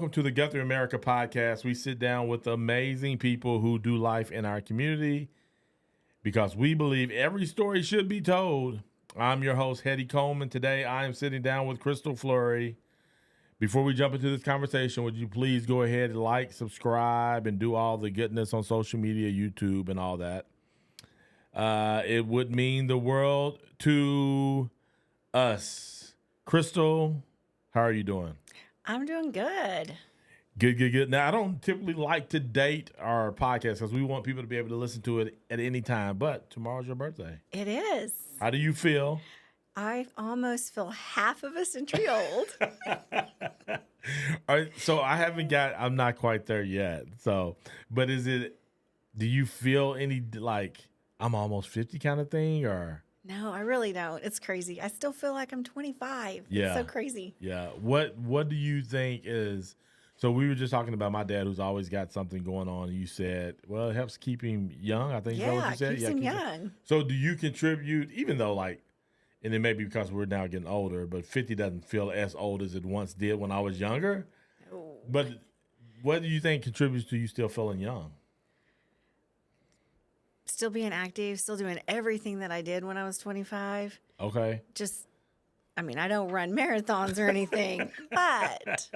welcome to the GuthrieAmerica podcast. We sit down with amazing people who do life in our community because we believe every story should be told. I'm your host, Hetty Coleman. Today, I am sitting down with Kristal Flury. Before we jump into this conversation, would you please go ahead and like, subscribe, and do all the goodness on social media, YouTube, and all that? It would mean the world to us. Kristal, how are you doing? I'm doing good. Good. Now, I don't typically like to date our podcast because we want people to be able to listen to it at any time, but tomorrow's your birthday. It is. How do you feel? I almost feel half of a century old. All right, so I'm not quite there yet. So, but do you feel any like I'm almost 50 kind of thing or? No, I really don't. It's crazy. I still feel like I'm 25. Yeah. It's so crazy. Yeah. What do you think is, so we were just talking about my dad who's always got something going on. And you said, well, it helps keep him young. I think is that what you said? Keeps him young. So do you contribute, even though and it may be because we're now getting older, but 50 doesn't feel as old as it once did when I was younger. No. But what do you think contributes to you still feeling young? Still being active, still doing everything that I did when I was 25. Okay. I don't run marathons or anything, but.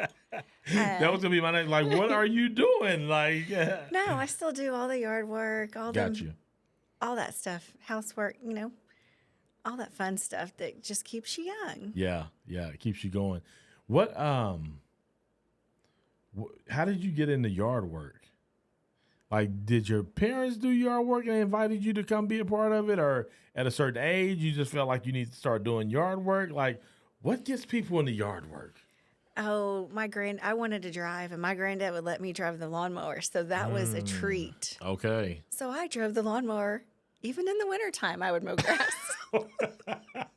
That was going to be my next, what are you doing? No, I still do all the yard work, all that stuff, housework, all that fun stuff that just keeps you young. Yeah, it keeps you going. How did you get into yard work? Did your parents do yard work and they invited you to come be a part of it? Or at a certain age, you just felt like you need to start doing yard work? What gets people into yard work? Oh, I wanted to drive, and my granddad would let me drive the lawnmower, so that was a treat. Okay. So I drove the lawnmower. Even in the wintertime, I would mow grass.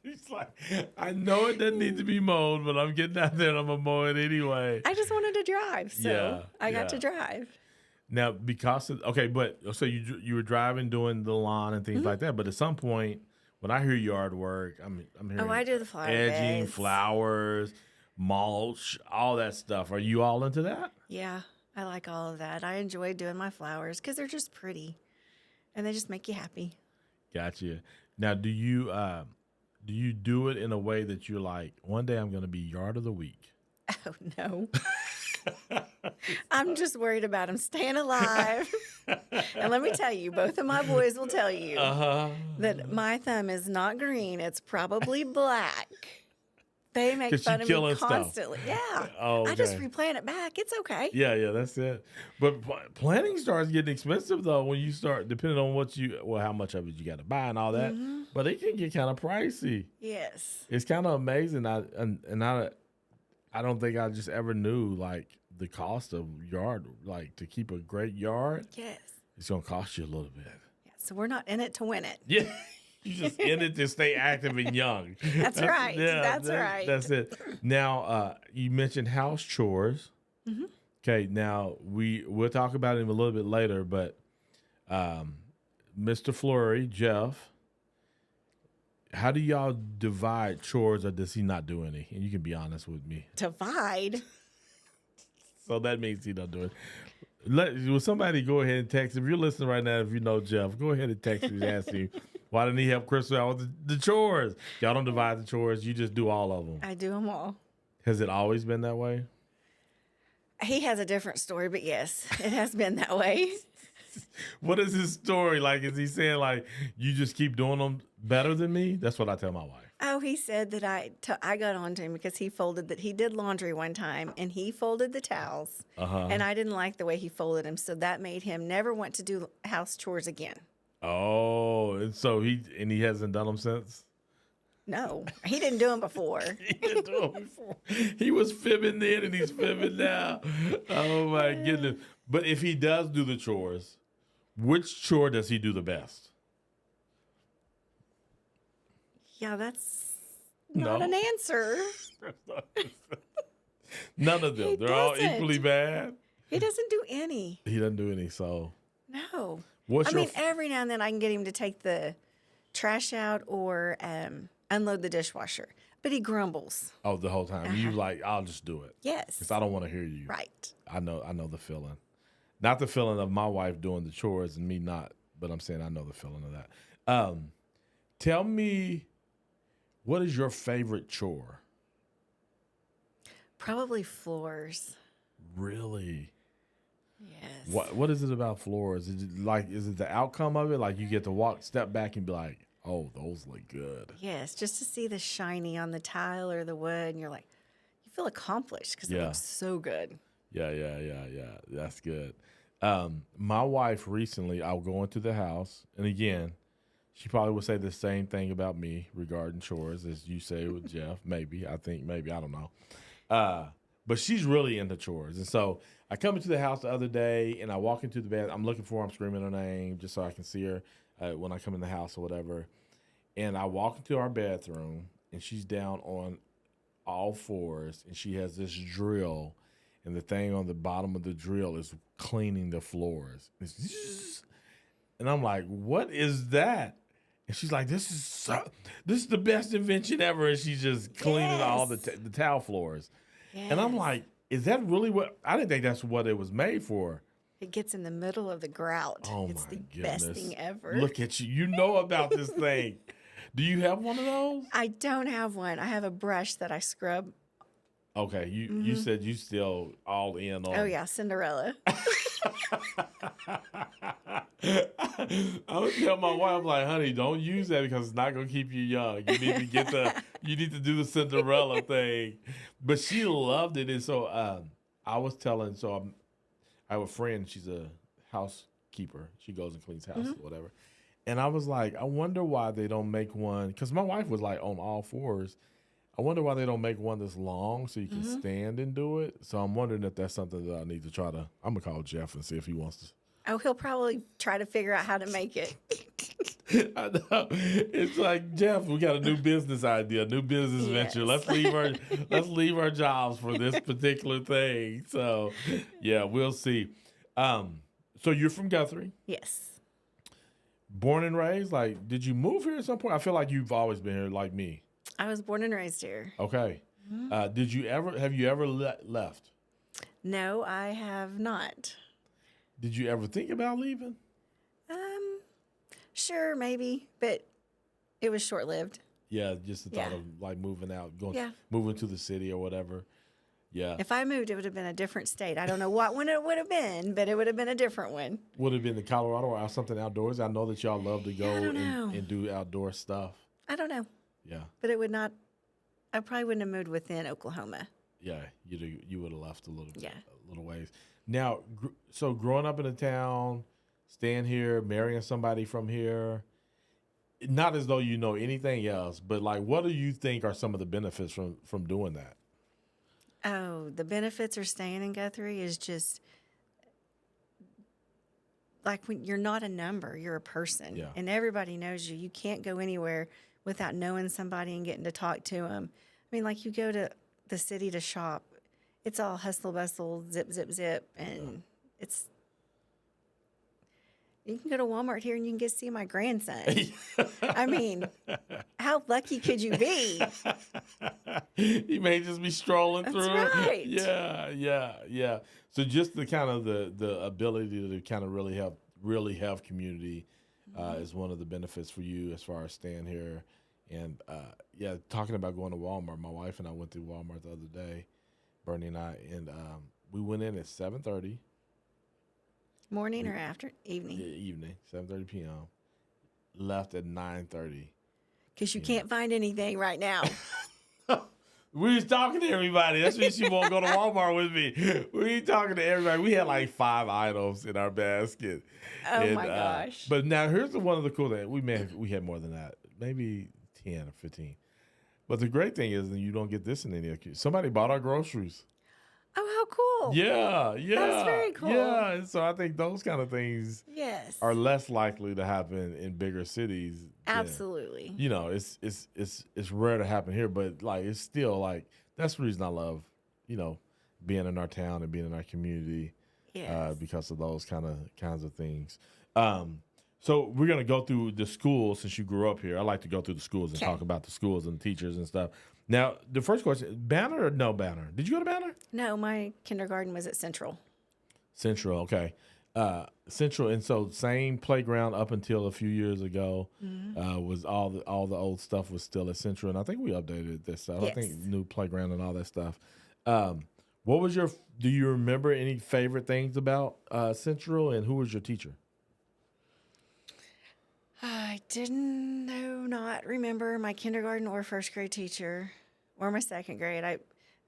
He's like, I know it doesn't need to be mowed, but I'm getting out there and I'm going to mow it anyway. I just wanted to drive, so I got to drive. Now, so you were driving, doing the lawn and things like that, but at some point, when I hear yard work, I'm hearing I do the flower edging, beds. flowers, mulch, all that stuff. Are you all into that? Yeah, I like all of that. I enjoy doing my flowers because they're just pretty, and they just make you happy. Gotcha. Now, do you do it in a way that you're like, one day I'm going to be yard of the week? Oh, no. I'm just worried about them staying alive. And let me tell you, both of my boys will tell you that my thumb is not green. It's probably black. They make fun of me constantly. Stuff. Yeah. Oh, okay. I just replant it back. It's okay. Yeah, that's it. But planting starts getting expensive, though, when you start, depending on how much of it you got to buy and all that. Mm-hmm. But it can get kind of pricey. Yes. It's kind of amazing. I don't think I just ever knew, the cost of yard, to keep a great yard. Yes. It's going to cost you a little bit. Yeah, so we're not in it to win it. Yeah. You just in it to stay active and young. That's right. Yeah, that's right. That's it. Now, you mentioned house chores. Mm-hmm. Okay, now we'll talk about it a little bit later, but Mr. Flury, Jeff, how do y'all divide chores, or does he not do any? And you can be honest with me. Divide? So that means he don't do it. Will somebody go ahead and text? If you're listening right now, if you know Jeff, go ahead and text him and ask him, why didn't he help Kristal out with the chores? Y'all don't divide the chores. You just do all of them. I do them all. Has it always been that way? He has a different story, but yes, it has been that way. What is his story? Is he saying, you just keep doing them better than me? That's what I tell my wife. Oh, he said that I got on to him because he did laundry one time, and he folded the towels, and I didn't like the way he folded them, so that made him never want to do house chores again. Oh, and so he hasn't done them since? No, he didn't do them before. He didn't do them before. He was fibbing then, and he's fibbing now. Oh, my goodness. But if he does do the chores, which chore does he do the best? Yeah, that's not an answer. None of them. They're all equally bad? He doesn't do any. He doesn't do any, so. No. Every now and then I can get him to take the trash out or unload the dishwasher. But he grumbles. Oh, the whole time. You like, I'll just do it. Yes. Because I don't want to hear you. Right. I know the feeling. Not the feeling of my wife doing the chores and me not, but I'm saying I know the feeling of that. Tell me, what is your favorite chore? Probably floors. Really? Yes. What is it about floors? Is it the outcome of it? Like you get to step back and be like, oh, those look good. Yes, just to see the shiny on the tile or the wood, and you're like, you feel accomplished because it looks so good. Yeah. That's good. My wife recently, I'll go into the house, and again, she probably would say the same thing about me regarding chores as you say with Jeff. Maybe, I don't know. But she's really into chores. And so I come into the house the other day, and I walk into the bed. I'm looking for her. I'm screaming her name just so I can see her when I come in the house or whatever. And I walk into our bathroom, and she's down on all fours, and she has this drill, and the thing on the bottom of the drill is cleaning the floors. And I'm like, what is that? And she's like, this is the best invention ever. And she's just cleaning all the tile floors. Yes. And I'm like, is that really what? I didn't think that's what it was made for. It gets in the middle of the grout. Oh, it's my the goodness. best thing ever. Look at you. You know about this thing. Do you have one of those? I don't have one. I have a brush that I scrub. Okay. You said you still all in on. Oh, yeah. Cinderella. I would tell my wife, like, honey, don't use that because it's not gonna keep you young. You need to you need to do the Cinderella thing. But she loved it, and so I was telling. So I have a friend. She's a housekeeper. She goes and cleans house or whatever. And I was like, I wonder why they don't make one. Because my wife was like on all fours. I wonder why they don't make one that's long so you can stand and do it. So I'm wondering if that's something that I need to try to. I'm gonna call Jeff and see if he wants to. Oh, he'll probably try to figure out how to make it. I know. It's like, Jeff, we got a new business idea, new business venture. Let's leave our jobs for this particular thing. So, yeah, we'll see. So you're from Guthrie? Yes. Born and raised? Like, did you move here at some point? I feel like you've always been here, like me. I was born and raised here. Okay. Have you ever left? No, I have not. Did you ever think about leaving? Sure, maybe, but it was short-lived. Yeah, just the thought of like moving out, moving to the city or whatever. Yeah. If I moved, it would have been a different state. I don't know what one it would have been, but it would have been a different one. Would it have been in Colorado or something outdoors? I know that y'all love to go and do outdoor stuff. I don't know. Yeah. But it would not. I probably wouldn't have moved within Oklahoma. Yeah, you would have left a little ways. Now, so growing up in a town, staying here, marrying somebody from here, not as though you know anything else, but like, what do you think are some of the benefits from doing that? Oh, the benefits of staying in Guthrie is just like when you're not a number, you're a person, and everybody knows you. You can't go anywhere without knowing somebody and getting to talk to them. I mean, like you go to the city to shop, it's all hustle bustle, zip, zip, zip, and it's. You can go to Walmart here and you can get to see my grandson. I mean, how lucky could you be? He may just be strolling through. That's right. Yeah. So just the kind of the ability to kind of really have community is one of the benefits for you as far as staying here. And talking about going to Walmart, my wife and I went to Walmart the other day, Bernie and I, and we went in at 7:30. Morning or after? Evening? Yeah, evening, 7:30 p.m. Left at 9:30. Because you can't find anything right now. We was talking to everybody. That's why she won't go to Walmart with me. We talking to everybody. We had like 5 items in our basket. Oh, my gosh. But now here's one of the cool things. We had more than that. Maybe 10 or 15. But the great thing is that you don't get this in any of somebody bought our groceries. Oh, how cool. Yeah. That's very cool. Yeah, and so I think those kind of things are less likely to happen in bigger cities. Absolutely. You know, it's rare to happen here, but like it's still like that's the reason I love, being in our town and being in our community because of those kinds of things. So we're going to go through the schools since you grew up here. I like to go through the schools and Okay. talk about the schools and the teachers and stuff. Now, the first question, Banner or no Banner? Did you go to Banner? No, my kindergarten was at Central. Central, okay. Central, and so same playground up until a few years ago. Was all the old stuff was still at Central, and I think we updated this stuff. Yes. I think new playground and all that stuff. What was your? Do you remember any favorite things about Central, and who was your teacher? I not remember my kindergarten or first grade teacher or my second grade.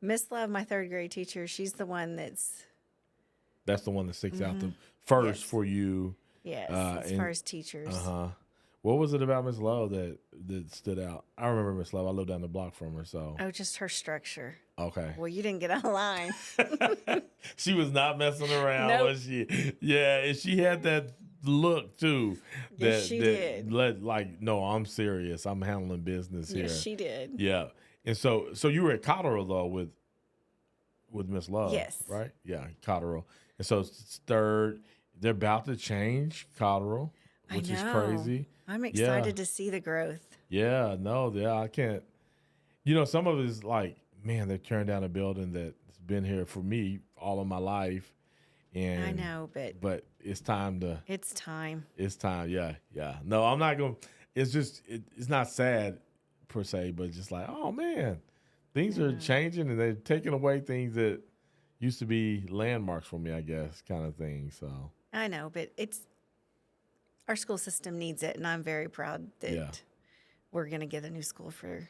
Miss Love, my third grade teacher, she's the one that's the one that sticks out the first Yes. for you. yes, as far as teachers. What was it about Miss Love that stood out? I remember Miss Love. I lived down the block from her, so Oh, just her structure. okay. Well, you didn't get out of line. She was not messing around, Nope. was she? Yeah, and she had that look too. Yes, she did. No, I'm serious. I'm handling business here. Yes, she did. Yeah, and so you were at Cotterill though with Miss Love. Yes. Right. Yeah, Cotterill, and so it's third. They're about to change Cotterill, which is crazy. I'm excited to see the growth. Yeah, no, yeah, I can't. You know, some of it is like, man, they're tearing down a building that's been here for me all of my life. And I know, but it's time to. it's time. It's time, yeah. No, I'm not going. It's just it's not sad per se, but just like, oh man, things are changing and they're taking away things that used to be landmarks for me, I guess, kind of thing. So I know, but our school system needs it, and I'm very proud that we're going to get a new school for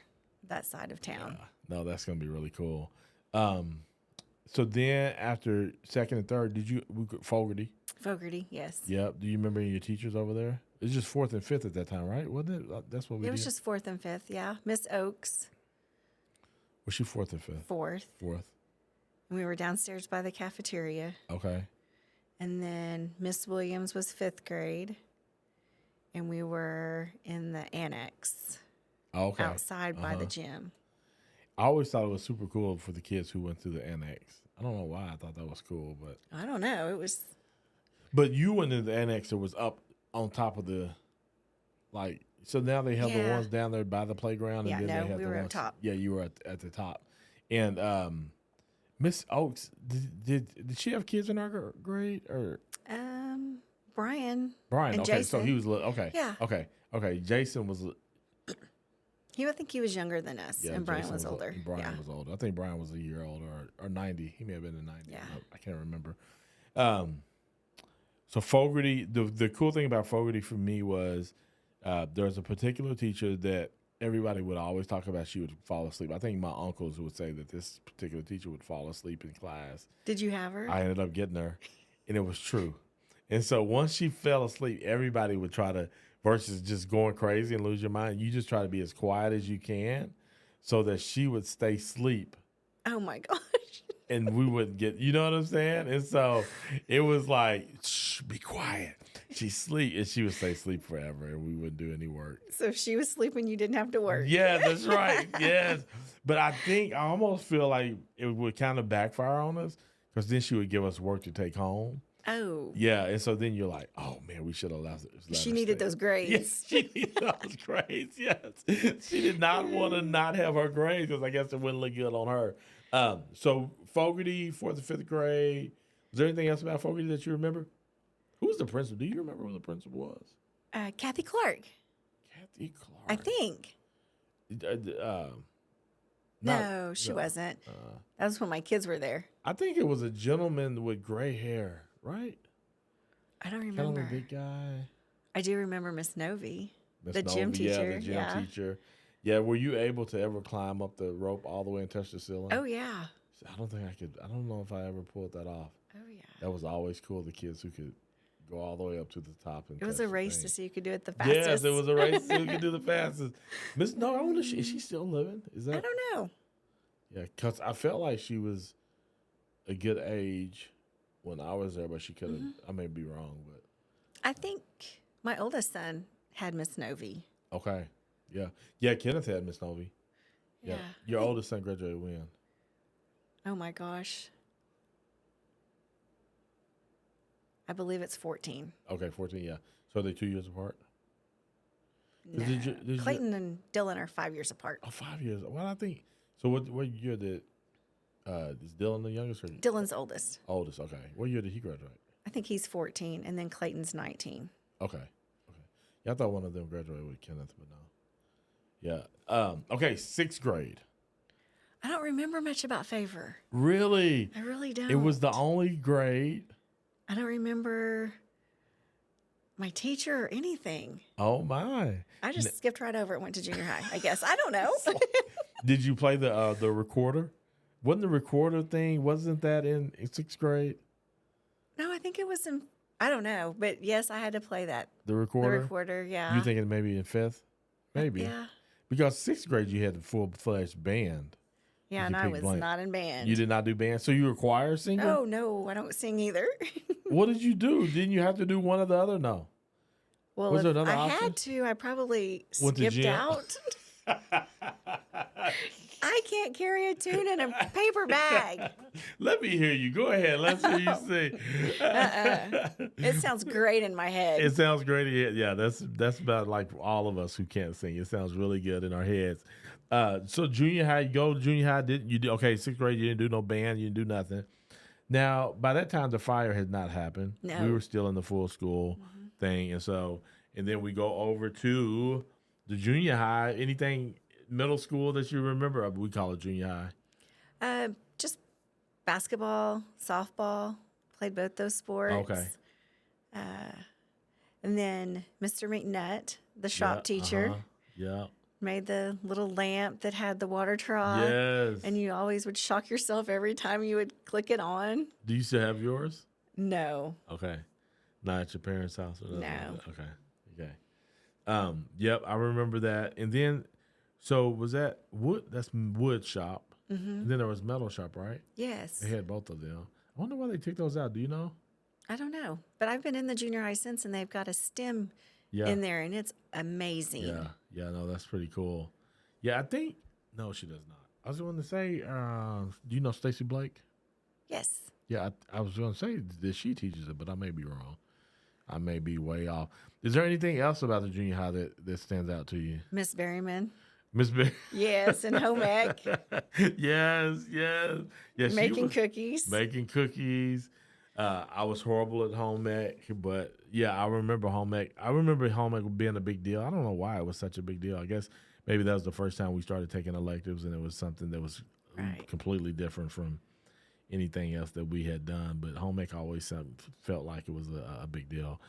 that side of town. yeah. No, that's going to be really cool. So then after second and third, Fogarty? Fogarty, yes. Yep. Do you remember any of your teachers over there? It was just fourth and fifth at that time, right? Wasn't it? That's what we did. It was just fourth and fifth, yeah. Miss Oaks, Was she fourth and fifth? fourth. Fourth. And we were downstairs by the cafeteria. Okay. And then Miss Williams was fifth grade. And we were in the annex Okay. outside by the gym. I always thought it was super cool for the kids who went through the annex. I don't know why I thought that was cool, but I don't know. It was. But you went into the annex that was up on top of so now they have the ones down there by the playground, Yeah, and then no, they have we the were up ones. top. Yeah, you were at the top. And Miss Oaks, did she have kids in our grade or Brian. Brian? And Okay, Jason. so he was okay. Yeah. Okay. Jason was. I think he was younger than us, and Brian Jason was older. Brian was older. I think Brian was a year older or 90. He may have been in 90. Yeah. I can't remember. So Fogarty, the cool thing about Fogarty for me was there was a particular teacher that everybody would always talk about. She would fall asleep. I think my uncles would say that this particular teacher would fall asleep in class. Did you have her? I ended up getting her, and it was true. And so once she fell asleep, everybody would try to, versus just going crazy and lose your mind, you just try to be as quiet as you can so that she would stay asleep. Oh, my gosh. And we wouldn't get, you know what I'm saying? And so it was like, shh, be quiet. She's asleep. And she would stay asleep forever, and we wouldn't do any work. So if she was sleeping, you didn't have to work. Yeah, that's right. Yes. But I almost feel like it would kind of backfire on us because then she would give us work to take home. Oh. Yeah, and so then you're like, oh, man, we should have left her. She needed those grades. Yes, she needed those grades, yes. She did not want to not have her grades because I guess it wouldn't look good on her. So Fogarty, 4th and 5th grade. Was there anything else about Fogarty that you remember? Who was the principal? Do you remember who the principal was? Kathy Clark. Kathy Clark. I think. No, she wasn't. That was when my kids were there. I think it was a gentleman with gray hair, right? I don't Kind remember. of a big guy. I do remember Miss Novi, Miss the gym Novi, teacher. Yeah, the gym teacher. Yeah, were you able to ever climb up the rope all the way and touch the ceiling? Oh, yeah. I don't think I could. I don't know if I ever pulled that off. Oh, yeah. That was always cool, the kids who could go all the way up to the top. And It was touch a the race thing. to see who could do it the fastest. Yes, it was a race to see who could do the fastest. I wonder, is she still living? Is that? I don't know. Yeah, because I felt like she was a good age when I was there, but she could have. I may be wrong, but. I think my oldest son had Miss Novi. Okay. Yeah. Yeah, Kenneth had Miss Novi. Yeah. Your oldest son graduated when? Oh, my gosh. I believe it's 14. Okay, 14, yeah. So they're 2 years apart? No. Clayton and Dylan are 5 years apart. Oh, 5 years. Well, I think. So what year did, is Dylan the youngest? Or Dylan's oldest. Oldest, okay. What year did he graduate? I think he's 14, and then Clayton's 19. Okay. Yeah, I thought one of them graduated with Kenneth, but no. Yeah. Okay, 6th grade. I don't remember much about Favor. Really? I really don't. It was the only grade. I don't remember my teacher or anything. Oh, my. I just skipped right over it, went to junior high, I guess. I don't know. Did you play the recorder? Wasn't the recorder thing, wasn't that in 6th grade? No, I think it was in, I don't know. But yes, I had to play that. The recorder? The recorder, yeah. You thinking maybe in 5th? Maybe. Yeah. Because 6th grade, you had the full-fledged band. Yeah, and I was not in band. You did not do band? So you were choir singer? Oh, no, I don't sing either. What did you do? Didn't you have to do one or the other? No. Well, was there if another I option? had to, I probably Went to skipped gym? out. I can't carry a tune in a paper bag. Let me hear you. Go ahead. Let's hear you sing. It sounds great in my head. It sounds great. Yeah, that's about like all of us who can't sing. It sounds really good in our heads. So junior high, you go to junior high. Okay, 6th grade, you didn't do no band. You didn't do nothing. Now, by that time, the fire had not happened. No. We were still in the full school thing. And then we go over to the junior high. Anything middle school that you remember? We call it junior high. Just basketball, softball. Played both those sports. Okay. And then Mr. McNutt, the shop teacher, Yeah. made the little lamp that had the water trough. Yes. And you always would shock yourself every time you would click it on. Do you still have yours? No. Okay. Not at your parents' house? Or nothing No. like that? Okay. Yep, I remember that. And then, so was that wood? That's wood shop. Mm-hmm. And then there was metal shop, right? Yes. They had both of them. I wonder why they took those out. Do you know? I don't know. But I've been in the junior high since, and they've got a STEM in there, and it's amazing. Yeah, no, that's pretty cool. Yeah, I think, no, she does not. I was going to say, do you know Stacy Blake? Yes. Yeah, I was going to say that she teaches it, but I may be wrong. I may be way off. Is there anything else about the junior high that stands out to you? Miss Berryman. Miss Berry. Yes, and home ec. Yes. Making cookies. Making cookies. I was horrible at home ec, but yeah, I remember home ec. I remember home ec being a big deal. I don't know why it was such a big deal. I guess maybe that was the first time we started taking electives, and it was something that was completely different from anything else that we had done. But home ec always felt like it was a big deal.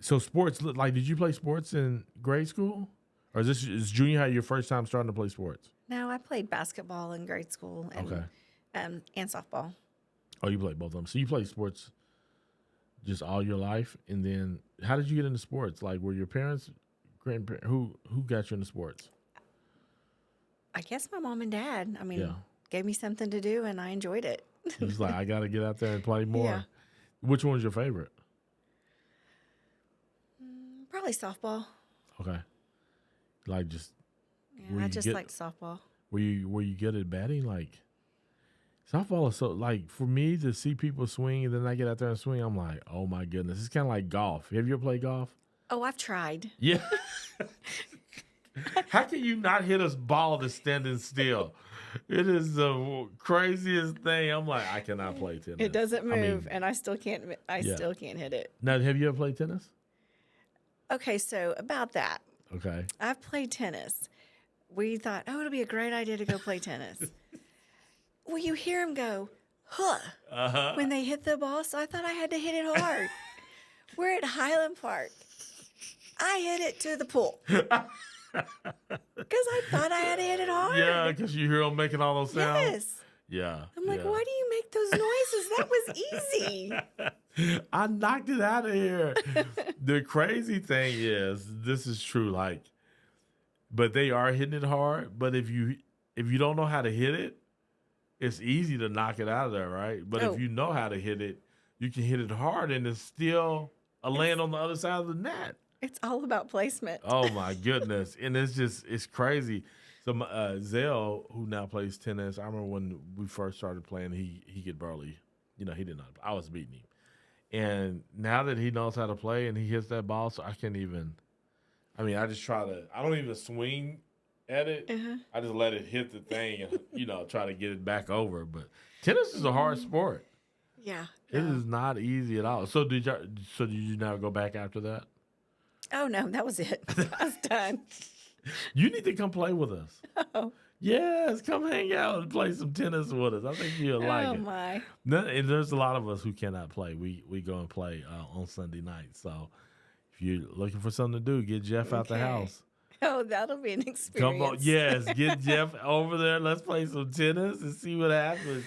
So sports, like, did you play sports in grade school? Or is junior high your first time starting to play sports? No, I played basketball in grade school and softball. Oh, you played both of them. So you played sports just all your life, and then how did you get into sports? Like, were your parents, grandparents, who got you into sports? I guess my mom and dad. I mean, gave me something to do, and I enjoyed it. It was like, I got to get out there and play more. Yeah. Which one's your favorite? Probably softball. Okay. Like just. Yeah, I just liked softball. Were you good at batting? Like, softball is so, like, for me to see people swing and then I get out there and swing, I'm like, oh my goodness. It's kind of like golf. Have you ever played golf? Oh, I've tried. Yeah. How can you not hit a ball that's standing still? It is the craziest thing. I'm like, I cannot play tennis. It doesn't move, and I still can't. Still can't hit it. Now, have you ever played tennis? Okay, so about that. Okay. I've played tennis. We thought, oh, it'll be a great idea to go play tennis. Well, you hear them go, huh, when they hit the ball. So I thought I had to hit it hard. We're at Highland Park. I hit it to the pool. Because I thought I had to hit it hard. Yeah, because you hear them making all those sounds. Yes. Yeah. I'm like, why do you make those noises? That was easy. I knocked it out of here. The crazy thing is, this is true, like, but they are hitting it hard. But if you don't know how to hit it, it's easy to knock it out of there, right? But if you know how to hit it, you can hit it hard and it's still land on the other side of the net. It's all about placement. Oh my goodness. And it's crazy. So Zell, who now plays tennis, I remember when we first started playing, he could barely, he did not. I was beating him. And now that he knows how to play and he hits that ball, so I can't even. I mean, I just try to. I don't even swing at it. I just let it hit the thing and try to get it back over. But tennis is a hard sport. Yeah, it is not easy at all. So did you never go back after that? Oh no, that was it. I was done. You need to come play with us. Oh. Yes, come hang out and play some tennis with us. I think you'll like it. Oh my! And there's a lot of us who cannot play. We go and play on Sunday night. So if you're looking for something to do, get Jeff out the house. Oh, that'll be an experience. Come on, yes, get Jeff over there. Let's play some tennis and see what happens.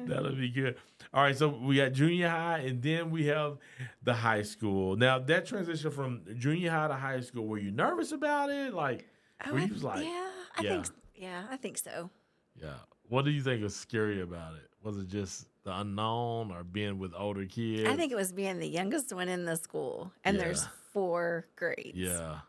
That'll be good. All right, so we got junior high, and then we have the high school. Now that transition from junior high to high school, were you nervous about it? Like, were you like, I think so. Yeah. What do you think was scary about it? Was it just the unknown or being with older kids? I think it was being the youngest one in the school, and there's 4 grades. Yeah.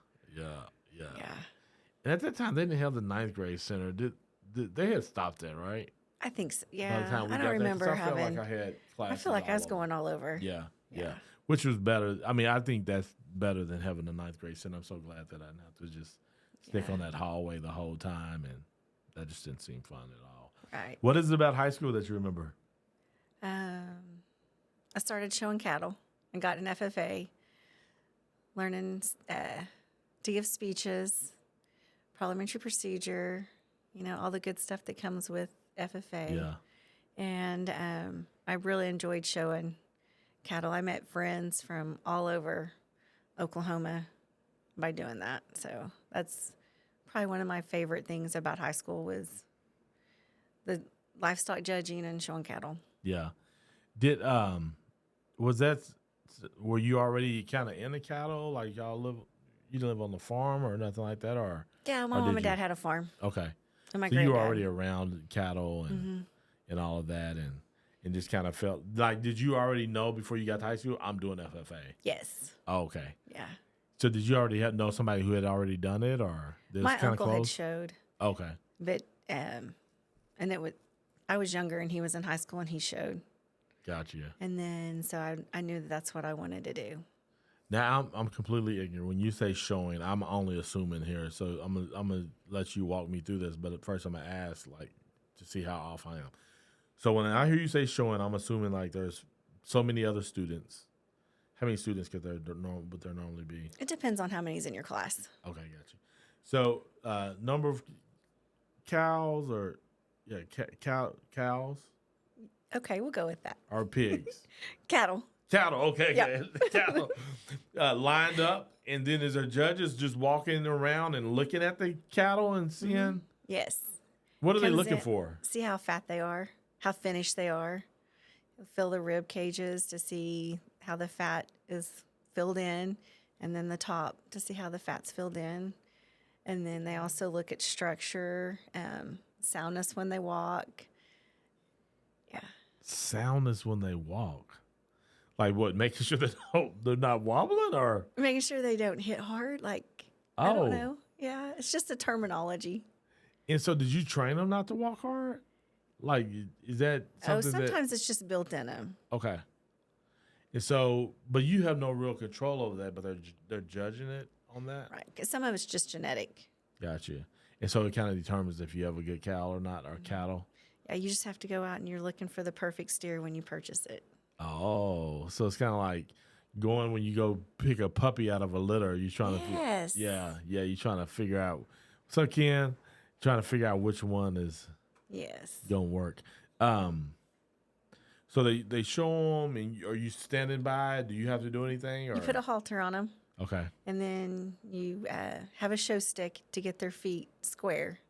And at that time, they didn't have the 9th grade center. Did they had stopped that, right? I think so. Yeah. By the time we I got don't remember there, 'cause I having. felt like I had classes. I feel like I was going all over. Yeah. Which was better. I mean, I think that's better than having the 9th grade center. I'm so glad that I didn't have to just stick on that hallway the whole time, and that just didn't seem fun at all. Right. What is it about high school that you remember? I started showing cattle and got an FFA, learning to give speeches, parliamentary procedure, all the good stuff that comes with FFA. Yeah. And I really enjoyed showing cattle. I met friends from all over Oklahoma by doing that. So that's probably one of my favorite things about high school was the livestock judging and showing cattle. Yeah. Were you already kind of into cattle? Like you didn't live on the farm or nothing like that? Yeah, my mom and dad had a farm. Okay. And my so you were granddad. already around cattle and all of that and just kind of felt like, did you already know before you got to high school, I'm doing FFA? Yes. Oh, okay. Yeah. So did you already know somebody who had already done it, or my uncle had showed? Okay. But I was younger and he was in high school and he showed. Gotcha. And then so I knew that's what I wanted to do. Now I'm completely ignorant. When you say showing, I'm only assuming here. So I'm gonna let you walk me through this. But at first I'm gonna ask to see how off I am. So when I hear you say showing, I'm assuming there's so many other students. How many students would there normally be? It depends on how many's in your class. Okay, gotcha. So number of cows cows. Okay, we'll go with that. Or pigs. Cattle. Okay. Yep. Cattle lined up, and then is there judges just walking around and looking at the cattle and seeing? Mm-hmm. Yes. What are they looking for? See how fat they are, how finished they are. Fill the rib cages to see how the fat is filled in, and then the top to see how the fat's filled in. And then they also look at structure, soundness when they walk. Yeah. Soundness when they walk. Like what? Making sure they're not wobbling, or making sure they don't hit hard. I don't know. Yeah, it's just a terminology. And so, did you train them not to walk hard? Is that something? Sometimes it's just built in them. Okay. And so, but you have no real control over that, but they're judging it on that, right? Because some of it's just genetic. Gotcha. And so it kind of determines if you have a good cow or not, or cattle. Yeah, you just have to go out and you're looking for the perfect steer when you purchase it. Oh, so it's kind of like going when you go pick a puppy out of a litter. You're trying yes. to, you're trying to figure out. So Ken, trying to figure out which one is gonna work. So they show them, and are you standing by? Do you have to do anything? Or? You put a halter on them. Okay. And then you have a show stick to get their feet square,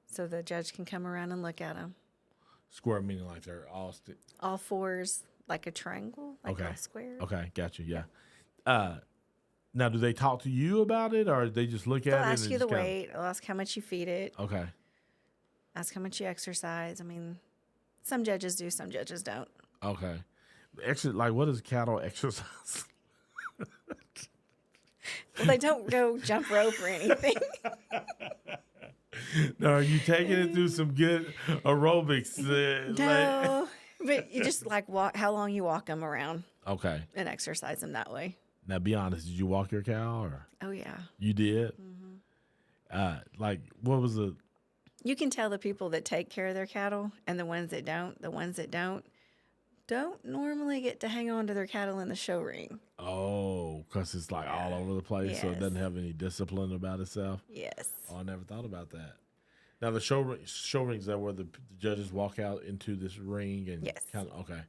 so the judge can come around and look at them. Square meaning like they're all fours, like a triangle, like all square. Okay, gotcha. Yeah. Now, do they talk to you about it, or they just look at it? They'll ask you the weight. They'll ask how much you feed it. Okay. Ask how much you exercise. I mean, some judges do, some judges don't. Okay. What is cattle exercise? Well, they don't go jump rope or anything. No, are you taking it through some good aerobics? No, But you just like walk how long you walk them around Okay. and exercise them that way. Now, be honest. Did you walk your cow, or Oh yeah. you did? Like, what was the? You can tell the people that take care of their cattle and the ones that don't. The ones that don't normally get to hang on to their cattle in the show ring. Oh, because it's like all over the place, so it Yes. doesn't have any discipline about itself. Yes. Oh, I never thought about that. Now, the show rings, that where the judges walk out into this ring and Yes. Okay.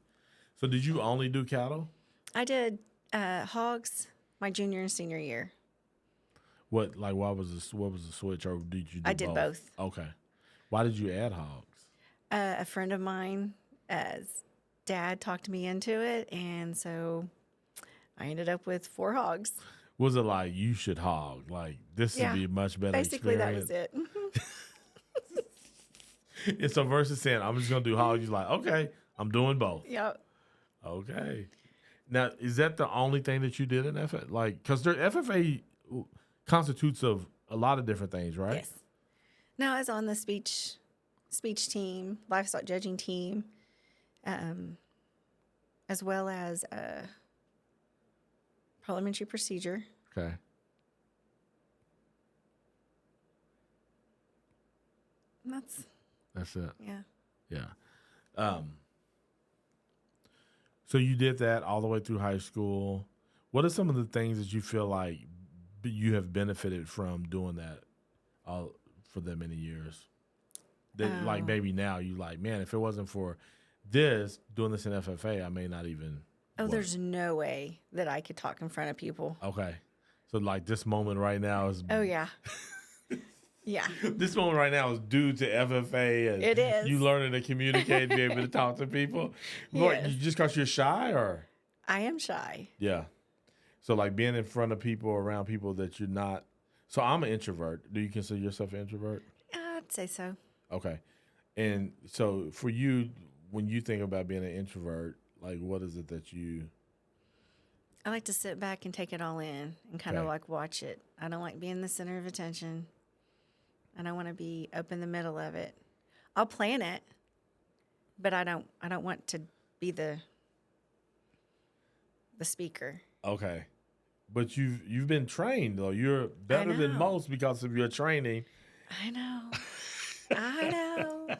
So, did you only do cattle? I did hogs my junior and senior year. What what was the switch, or did you do I did both. Okay. Why did you add hogs? A friend of mine, dad talked me into it, and so I ended up with 4 hogs. Was it like, you should hog? Like, this would be a much better Basically, experience? that was it. And so versus saying, I'm just going to do hogs, you're like, okay, I'm doing both. Yep. Okay. Now, is that the only thing that you did in FFA? Like, because FFA constitutes of a lot of different things, right? Yes. No, I was on the speech team, livestock judging team, as well as parliamentary procedure. Okay. And That's it. yeah. Yeah. So you did that all the way through high school. What are some of the things that you feel like you have benefited from doing that for that many years? That, like, maybe now you like, man, if it wasn't for doing this in FFA, I may not even. Oh, there's no way that I could talk in front of people. Okay. So, like, this moment right now is. Oh, yeah. Yeah. This moment right now is due to FFA. And It is. You learning to communicate, be able to talk to people. Yes. Just because you're shy, or? I am shy. Yeah. So, like, being in front of people, around people that you're not. So, I'm an introvert. Do you consider yourself an introvert? I'd say so. Okay. And so, for you, when you think about being an introvert, like, what is it that you. I like to sit back and take it all in and kind of like watch it. I don't like being the center of attention. I don't want to be up in the middle of it. I'll plan it, but I don't want to be the speaker. Okay. But you've been trained, though. You're better than most because of your training. I know. I know.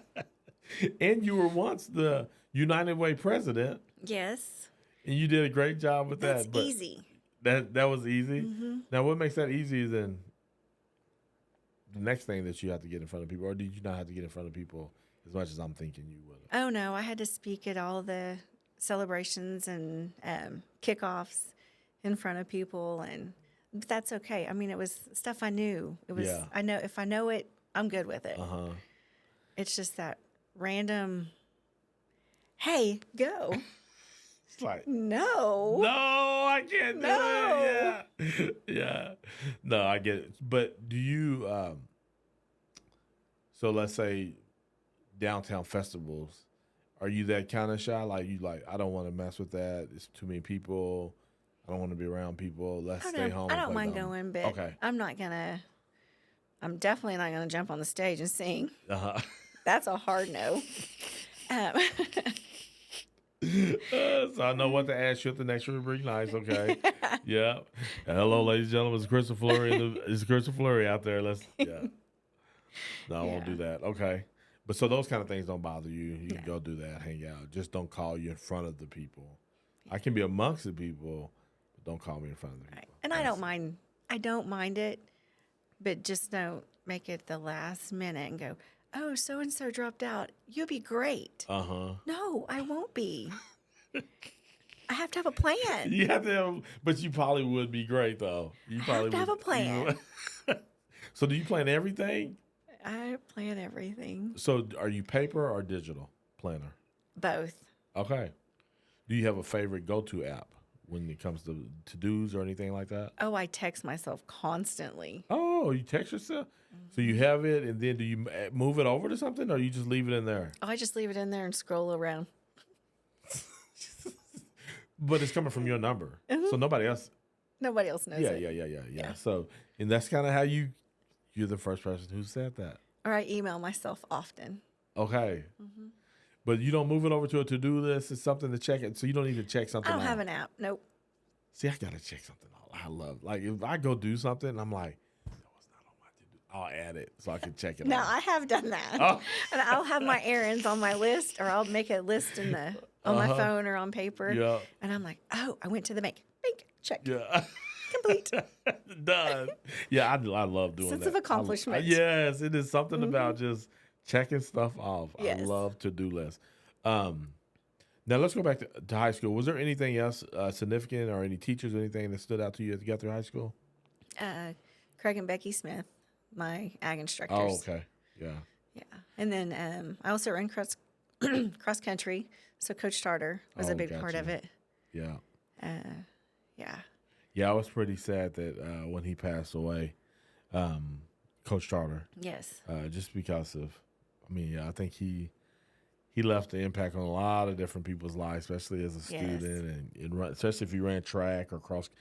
And you were once the United Way president. Yes. And you did a great job with That's that. But easy. That was easy. Mm-hmm. Now, what makes that easier than the next thing that you have to get in front of people? Or did you not have to get in front of people as much as I'm thinking you would? Oh, no. I had to speak at all the celebrations and kickoffs in front of people. But that's okay. I mean, it was stuff I knew. It was. I know if I know it, I'm good with it. Uh-huh. It's just that random, hey, go. It's like, no, I can't do it. Yeah. Yeah. No, I get it. But do you, so let's say downtown festivals, are you that kind of shy? Like, I don't want to mess with that. It's too many people. I don't want to be around people. Let's stay home. I don't mind going, but okay. I'm definitely not going to jump on the stage and sing. Uh-huh. That's a hard no. So I know what to ask you at the next rubric. Nice, okay. Yeah. Hello, ladies and gentlemen. It's Kristal Flury. It's Kristal Flury out there. No, I won't do that. Okay. But so those kind of things don't bother you. You can go do that, hang out. Just don't call you in front of the people. I can be amongst the people, but don't call me in front of the people. Right. And I don't mind it, but just don't make it the last minute and go, oh, so-and-so dropped out. You'll be great. Uh-huh. No, I won't be. I have to have a plan. You have to have, but you probably would be great, though. You probably have to have a plan. So do you plan everything? I plan everything. So are you paper or digital planner? Both. Okay. Do you have a favorite go-to app when it comes to to-dos or anything like that? Oh, I text myself constantly. Oh, you text yourself? Mm-hmm. So you have it, and then do you move it over to something, or you just leave it in there? Oh, I just leave it in there and scroll around. But it's coming from your number, so nobody else knows it. Yeah. So, and that's kind of how you're the first person who said that. Or I email myself often. Okay. Mm-hmm. But you don't move it over to a to-do list. It's something to check it. So you don't even check something I don't off. have an app. Nope. See, I got to check something off. I love, like, if I go do something, I'm like, no, it's not on my to-do. I'll add it so I can check it No, off. I have done that. Oh. And I'll have my errands on my list, or I'll make a list on my phone or on paper. Yeah. And I'm like, oh, I went to the bank. Bank, check. Yeah. Complete. Done. Yeah, I love doing Sense that. of accomplishment. Yes, it is something about just checking stuff off. Yes. I love to-do lists. Now let's go back to high school. Was there anything else significant, or any teachers or anything that stood out to you at Guthrie High School? Craig and Becky Smith, my ag instructors. Oh, okay. Yeah. Yeah. And then I also ran cross country, so Coach Tarter was a big part of it. Yeah. Yeah. Yeah, I was pretty sad that when he passed away, Coach Tarter. Yes. Just because of, I think he left an impact on a lot of different people's lives, especially as a student, and especially if you ran track or cross.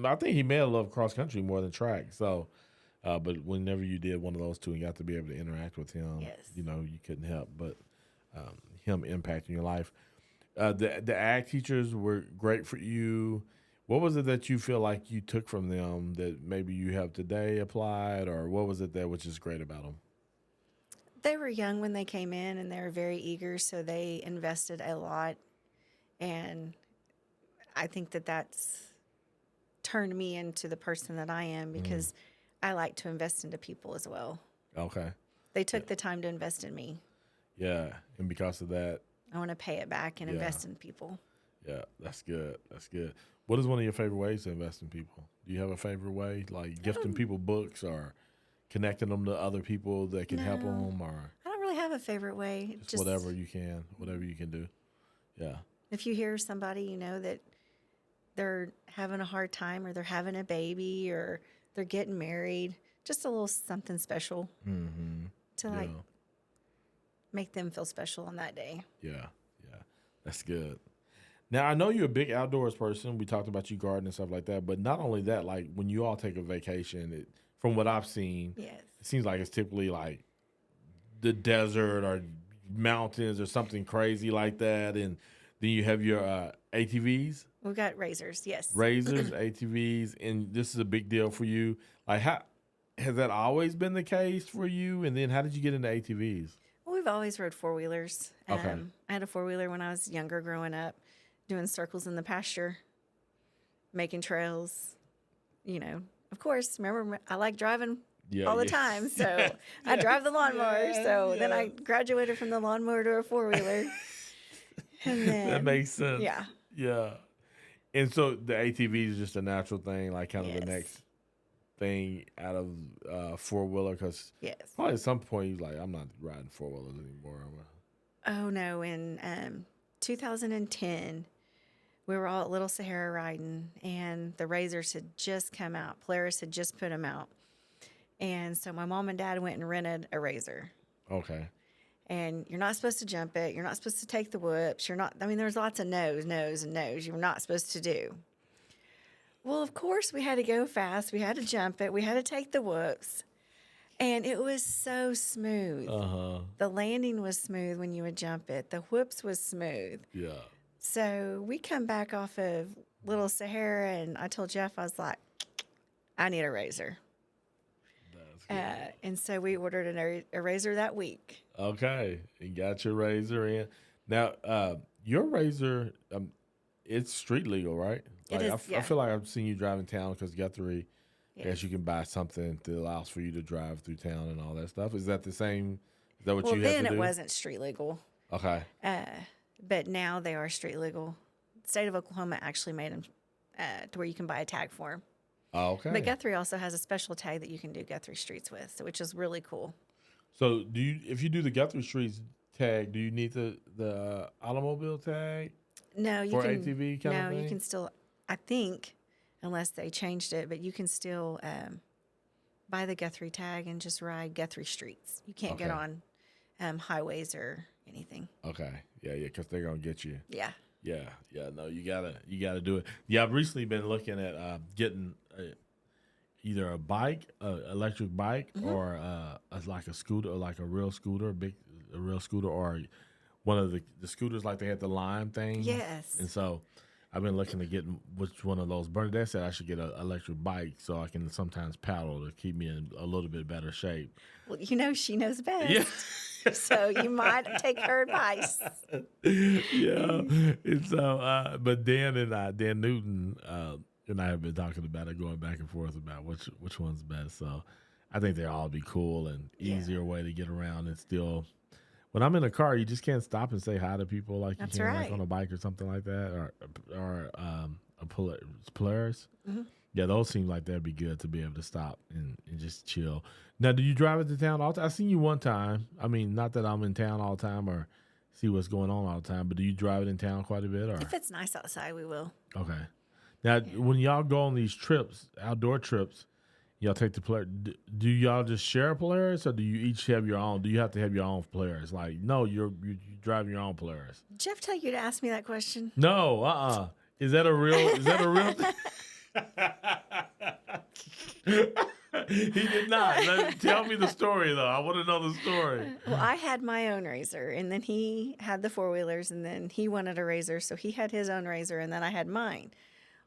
I think he may have loved cross country more than track. So, but whenever you did one of those two and got to be able to interact with him, you couldn't help but him impacting your life. The ag teachers were great for you. What was it that you feel like you took from them that maybe you have today applied, or what was it that was just great about them? They were young when they came in, and they were very eager, so they invested a lot. And I think that that's turned me into the person that I am, because I like to invest into people as well. Okay. They took the time to invest in me. Yeah, and because of that, I want to pay it back and invest in people. Yeah, that's good. That's good. What is one of your favorite ways to invest in people? Do you have a favorite way, like gifting people books or connecting them to other people that can help them, or I don't really have a favorite way. Just whatever you can do. Yeah. If you hear somebody, that they're having a hard time, or they're having a baby, or they're getting married, just a little something special to make them feel special on that day. Yeah. That's good. Now, I know you're a big outdoors person. We talked about you gardening and stuff like that. But not only that, like when you all take a vacation, from what I've seen, it seems like it's typically like the desert or mountains or something crazy like that. And then you have your ATVs. We've got razors, yes. Razors, ATVs, and this is a big deal for you. Like, how has that always been the case for you? And then how did you get into ATVs? Well, we've always rode four-wheelers. Okay. I had a four-wheeler when I was younger growing up, doing circles in the pasture, making trails. Of course, remember, I like driving all the time, so I drive the lawnmower. Then I graduated from the lawnmower to a four-wheeler. And then, that makes sense. Yeah. Yeah. And so the ATV is just a natural thing, like kind of the next thing out of four-wheeler, because probably at some point you're like, I'm not riding four-wheelers anymore. Oh, no. In 2010, we were all at Little Sahara riding, and the razors had just come out. Polaris had just put them out. And so my mom and dad went and rented a razor. Okay. And you're not supposed to jump it. You're not supposed to take the whoops. There's lots of no's you're not supposed to do. Well, of course, we had to go fast. We had to jump it. We had to take the whoops. And it was so smooth. The landing was smooth when you would jump it. The whoops was smooth. Yeah. So we come back off of Little Sahara, and I told Jeff, I was like, I need a razor. And so we ordered a razor that week. Okay. You got your razor in. Now, your razor, it's street legal, right? It is, I feel like I've seen you driving town because Guthrie, I guess you can buy something that allows for you to drive through town and all that stuff. Is that the same? Is that what you have to do? Well, then it wasn't street legal. Okay. But now they are street legal. The state of Oklahoma actually made them to where you can buy a tag for them. Oh, okay. But Guthrie also has a special tag that you can do Guthrie Streets with, which is really cool. So, if you do the Guthrie Streets tag, do you need the automobile tag? No, you for can. ATV kind of thing? You can still. I think, unless they changed it, but you can still buy the Guthrie tag and just ride Guthrie Streets. You can't get on highways or anything. Okay. Yeah, because they're gonna get you. Yeah. Yeah. No, you gotta do it. Yeah, I've recently been looking at getting either a bike, electric bike, or like a scooter, or like a real scooter, or one of the scooters, like they had the Lime thing. Yes. And so I've been looking to get which one of those. Bernadette said I should get an electric bike so I can sometimes paddle to keep me in a little bit better shape. Well, you know, she knows best. Yeah. So you might take her advice. Yeah. And so, but Dan Newton, and I have been talking about it, going back and forth about which one's best. So I think they all be cool and easier way to get around, and still, when I'm in a car, you just can't stop and say hi to people like you can like on a bike or something like that, or a Polaris. Mm-hmm. Yeah, those seem like that'd be good to be able to stop and just chill. Now, do you drive into town all the time? I seen you one time. I mean, not that I'm in town all the time or see what's going on all the time, but do you drive it in town quite a bit? Or if it's nice outside, we will. Okay. Now, when y'all go on these trips, outdoor trips, y'all take the Polaris. Do y'all just share a Polaris, or do you each have your own? Do you have to have your own Polaris? Like, no, you drive your own Polaris. Jeff tell you to ask me that question? No, Is that a real thing? He did not. Tell me the story, though. I want to know the story. Well, I had my own razor, and then he had the four-wheelers, and then he wanted a razor, so he had his own razor, and then I had mine.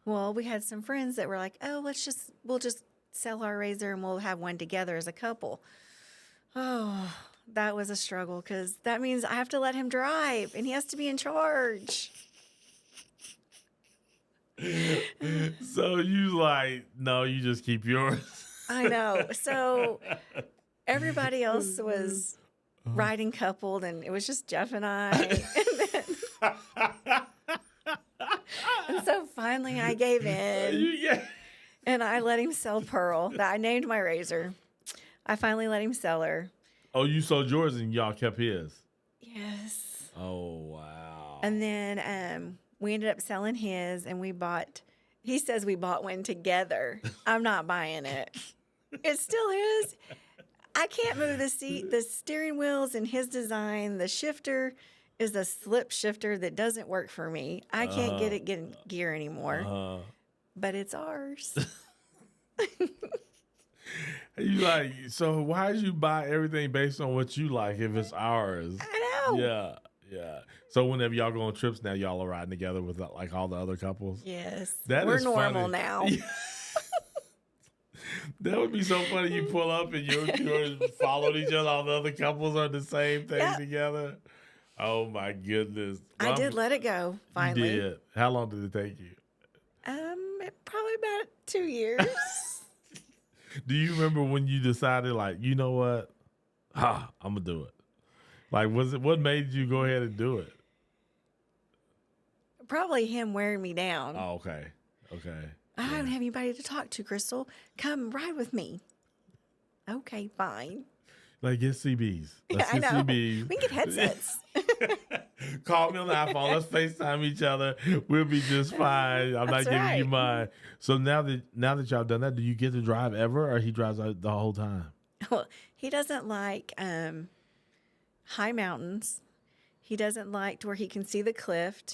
Well, we had some friends that were like, oh, we'll just sell our razor, and we'll have one together as a couple. Oh, that was a struggle, because that means I have to let him drive, and he has to be in charge. So you like, no, you just keep yours. I know. So everybody else was riding coupled, and it was just Jeff and I. And so finally I gave in, and I let him sell Pearl. I named my razor. I finally let him sell her. Oh, you sold yours and y'all kept his? Yes. Oh, wow. And then we ended up selling his, and he says we bought one together. I'm not buying it. It's still his. I can't move the seat. The steering wheel's in his design. The shifter is a slip shifter that doesn't work for me. I can't get it in gear anymore. But it's ours. You like, so why did you buy everything based on what you like if it's ours? I know. Yeah. So whenever y'all go on trips now, y'all are riding together with like all the other couples? Yes. We're normal funny. now. That would be so funny. You pull up and you're following each other. All the other couples are the same thing together. Oh my goodness! I did let it go finally. You did. How long did it take you? Probably about 2 years. Do you remember when you decided, like, you know what? I'm gonna do it. Like, what made you go ahead and do it? Probably him wearing me down. Oh, okay. I don't have anybody to talk to, Kristal. Come ride with me. Okay, fine. Like, get CBs. Let's I get know. CBs. We can get headsets. Call me on the iPhone. Let's FaceTime each other. We'll be just fine. I'm not giving you mine. So now that y'all done that, do you get to drive ever, or he drives the whole time? Well, he doesn't like high mountains. He doesn't like to where he can see the cliff,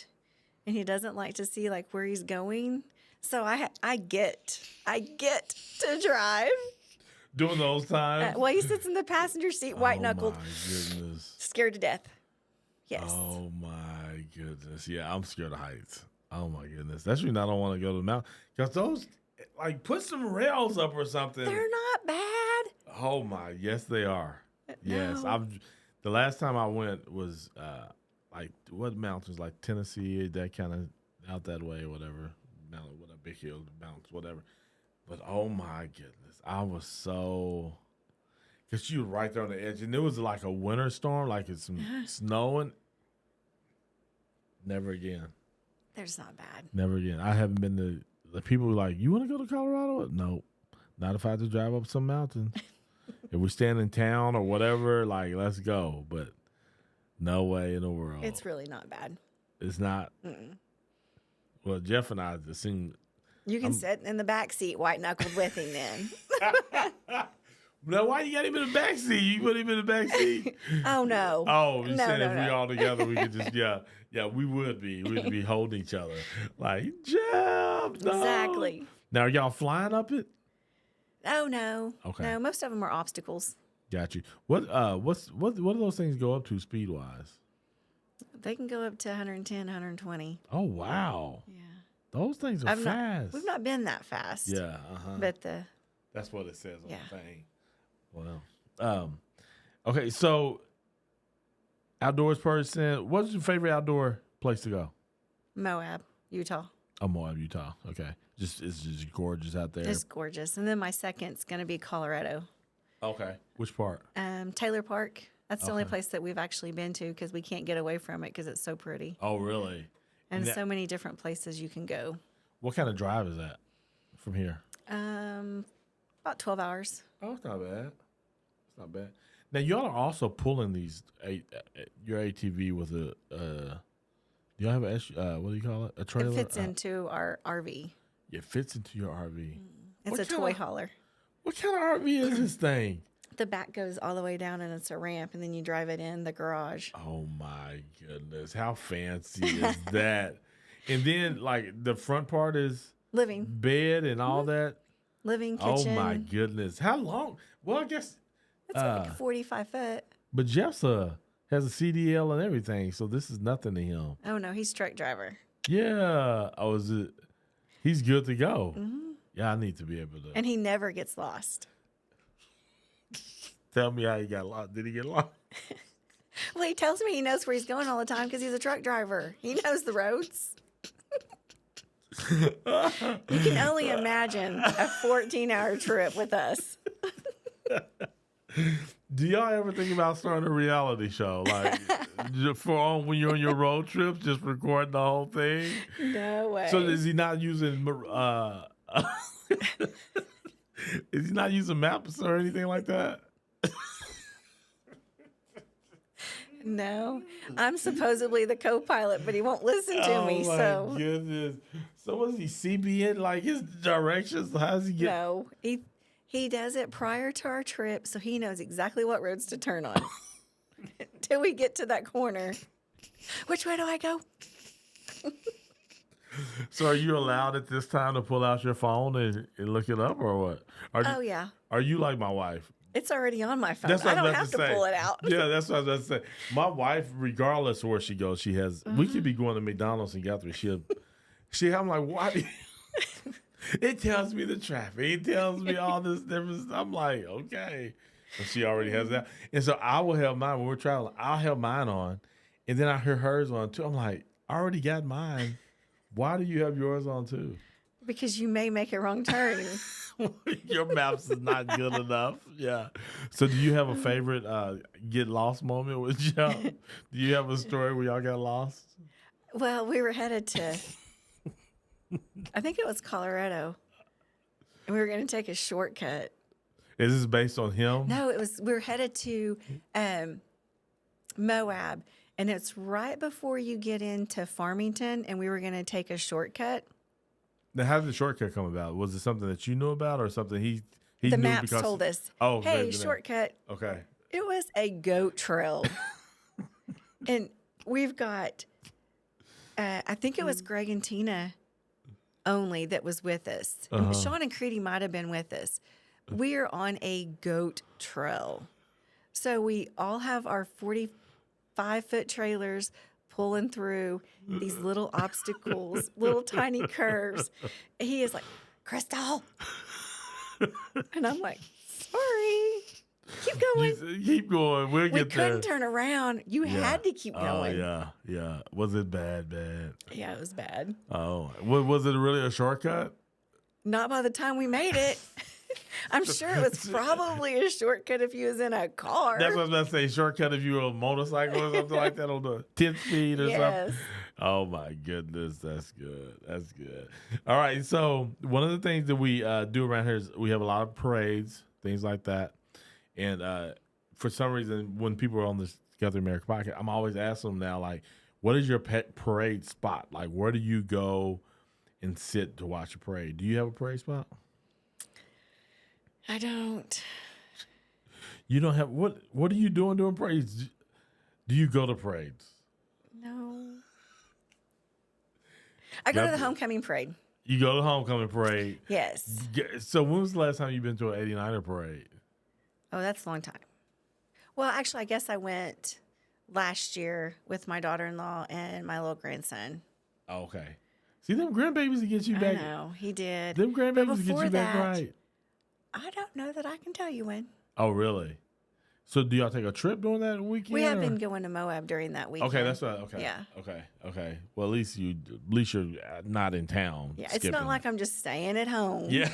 and he doesn't like to see like where he's going. So I get to drive. During those times? Well, he sits in the passenger seat, white-knuckled. Oh, my goodness. Scared to death. Yes. Oh, my goodness. Yeah, I'm scared of heights. Oh, my goodness. That's the reason I don't want to go to the mountain. Because those, like, put some rails up or something. They're not bad. Oh, my. Yes, they are. Yes. No. The last time I went was, like, what mountains? Like Tennessee, that kind of out that way or whatever. Mountain, what a big hill, mountains, whatever. But, oh, my goodness. I was so, because you were right there on the edge, and it was like a winter storm, like it's some snowing. Never again. There's not bad. Never again. I haven't been to, the people were like, you want to go to Colorado? No, not if I have to drive up some mountain. If we stand in town or whatever, like, let's go. But no way in the world. It's really not bad. It's not. Mm-mm. Well, Jeff and I just seen. You can sit in the back seat, white-knuckled with him then. Now, why you got him in the back seat? You put him in the back seat? Oh, no. Oh, you said if we no. all together, we could just, yeah, we would be. We'd be holding each other. Like, Jeff, no. Exactly. Now, are y'all flying up it? Oh, no. Okay. No, most of them are obstacles. Got you. What do those things go up to speed-wise? They can go up to 110, 120. Oh, wow. Yeah. Those things are fast. We've not been that fast. Yeah. But that's what it says on Yeah. the thing. Well, okay. So, outdoors person, what's your favorite outdoor place to go? Moab, Utah. Oh, Moab, Utah. Okay. It's just gorgeous out there. It's gorgeous. And then my second's going to be Colorado. Okay. Which part? Taylor Park. That's the only place that we've actually been to because we can't get away from it because it's so pretty. Oh, really? And so many different places you can go. What kind of drive is that from here? About 12 hours. Oh, it's not bad. It's not bad. Now, y'all are also pulling your ATV with a, do y'all have a, what do you call it? A trailer? It fits into our RV. It fits into your RV. It's a toy hauler. What kind of RV is this thing? The back goes all the way down and it's a ramp, and then you drive it in the garage. Oh, my goodness. How fancy is that? And then, like, the front part is living bed and all that. Living, kitchen. Oh, my goodness. How long? Well, I guess. It's like 45 foot. But Jeff has a CDL and everything, so this is nothing to him. Oh, no. He's truck driver. Yeah. Oh, is it? He's good to go. Mm-hmm. Yeah, I need to be able to. And he never gets lost. Tell me how he got lost. Did he get lost? Well, he tells me he knows where he's going all the time because he's a truck driver. He knows the roads. You can only imagine a 14-hour trip with us. Do y'all ever think about starting a reality show? Like, when you're on your road trips, just recording the whole thing? No way. So is he not using is he not using maps or anything like that? No. I'm supposedly the co-pilot, but he won't listen to me. Oh, my goodness. So was he CBing, like, his directions? How does he get... No. He does it prior to our trip, so he knows exactly what roads to turn on. Till we get to that corner. Which way do I go? So are you allowed at this time to pull out your phone and look it up, or what? Yeah. Are you like my wife? It's already on my phone. That's what I don't have to say. pull it out. Yeah, that's what I was about to say. My wife, regardless of where she goes, she has. We could be going to McDonald's in Guthrie. I'm like, why? It tells me the traffic. It tells me all this different stuff. I'm like, okay. And she already has that. And so I will have mine when we're traveling. I'll have mine on, and then I hear hers on too. I'm like, I already got mine. Why do you have yours on too? Because you may make a wrong turn. Your maps is not good enough. Yeah. So do you have a favorite get lost moment with Jeff? Do you have a story where y'all got lost? Well, we were headed to, I think it was Colorado. And we were going to take a shortcut. Is this based on him? No, we were headed to Moab. And it's right before you get into Farmington, and we were going to take a shortcut. Now, how did the shortcut come about? Was it something that you knew about, or something he the knew maps because... told us, oh, hey, shortcut. Okay. It was a goat trail. And we've got, I think it was Greg and Tina only that was with us. And Sean and Creedy might have been with us. We're on a goat trail. So we all have our 45-foot trailers pulling through these little obstacles, little tiny curves. He is like, Kristal. And I'm like, sorry. Keep going. Keep going. We'll get there. We couldn't turn around. You had to keep going. Oh, yeah. Was it bad? Yeah, it was bad. Oh. Was it really a shortcut? Not by the time we made it. I'm sure it was probably a shortcut if you was in a car. That's what I was about to say. Shortcut if you were on a motorcycle or something like that on the 10 speed or something. Oh, my goodness. That's good. That's good. All right. So one of the things that we do around here is we have a lot of parades, things like that. And for some reason, when people are on this GuthrieAmerica podcast, I'm always asking them now, like, what is your pet parade spot? Like, where do you go and sit to watch a parade? Do you have a parade spot? I don't. You don't have what are you doing during parades? Do you go to parades? No. I go to the homecoming parade. You go to the homecoming parade? Yes. So when was the last time you've been to an 89er parade? Oh, that's a long time. Well, actually, I guess I went last year with my daughter-in-law and my little grandson. Okay. See, them grandbabies to get you back. I know, he did. Them grandbabies to get you back right. I don't know that I can tell you when. Oh, really? So do y'all take a trip during that weekend? We have been going to Moab during that weekend. Okay, that's right. Okay. Yeah. Okay. Well, at least you're not in town. Yeah, skipping. it's not like I'm just staying at home. Yeah.